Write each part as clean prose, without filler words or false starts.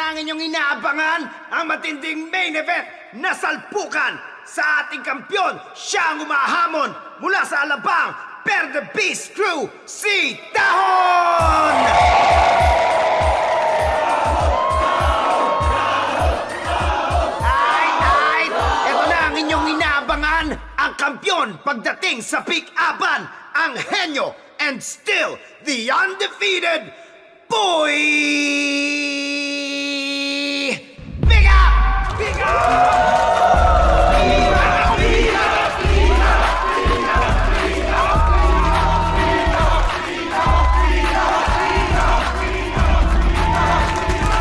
na ang inyong inaabangan, ang matinding main event na salpukan sa ating kampyon. Siya ang umahamon mula sa Alabang, Per the Beast Crew, si Dahon! Ay! Ito na ang inyong inaabangan, ang kampyon pagdating sa pick-upan, ang henyo and still the undefeated Boy! Big up! Big up!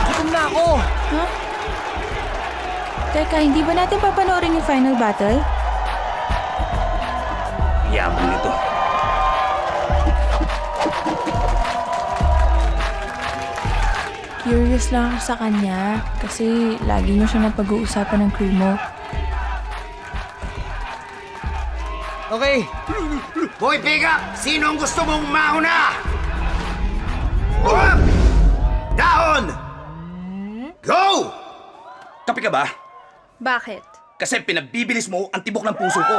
Gutom na ako. Huh? Teka, hindi ba natin papanoorin yung final battle? Yabang nito. Curious lang ako sa kanya kasi lagi mo siya napag-uusapan ng crew mo. Okay. Boy, Big up! Sino ang gusto mong mauna? Dahon! Go! Kape ka ba? Bakit? Kasi pinagbibilis mo ang tibok ng puso ko.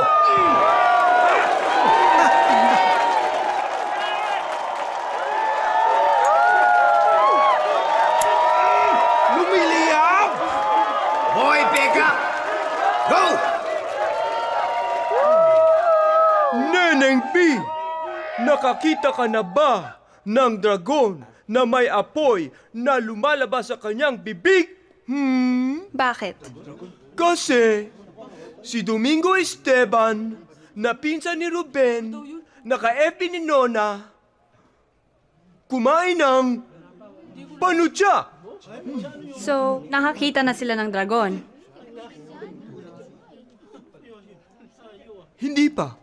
Lumiliyab! Boy, Big up! Go! Neneng B, nakakita ka na ba ng dragon na may apoy na lumalabas sa kanyang bibig? Bakit? Kasi si Domingo Esteban, na pinsan ni Ruben, naka-FB ni Nona, kumain ng panutya. So, nakakita na sila ng dragon. Hindi pa.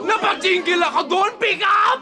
Napatingil ako doon, pick up!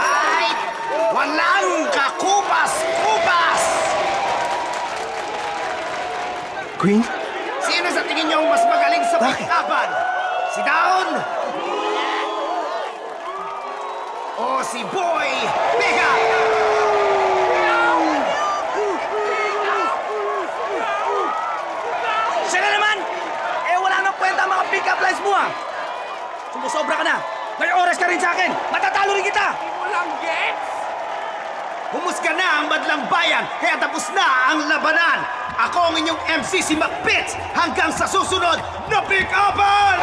Ay! Walang kakupas-kupas! Queen? Sino sa tingin niyo ang mas magaling sa pick-upan? Si Dahon? O si Boy Big up? Siya na naman! Eh, wala nang kwenta ang mga pick-up lines mo, ah! Sumusobra ka na! May oras ka rin sa akin! Matatalo rin kita! Walang gets! Humusga na ang madlang bayan, kaya tapos na ang labanan. Ako ang inyong MC si Macbeth hanggang sa susunod na pick-upan!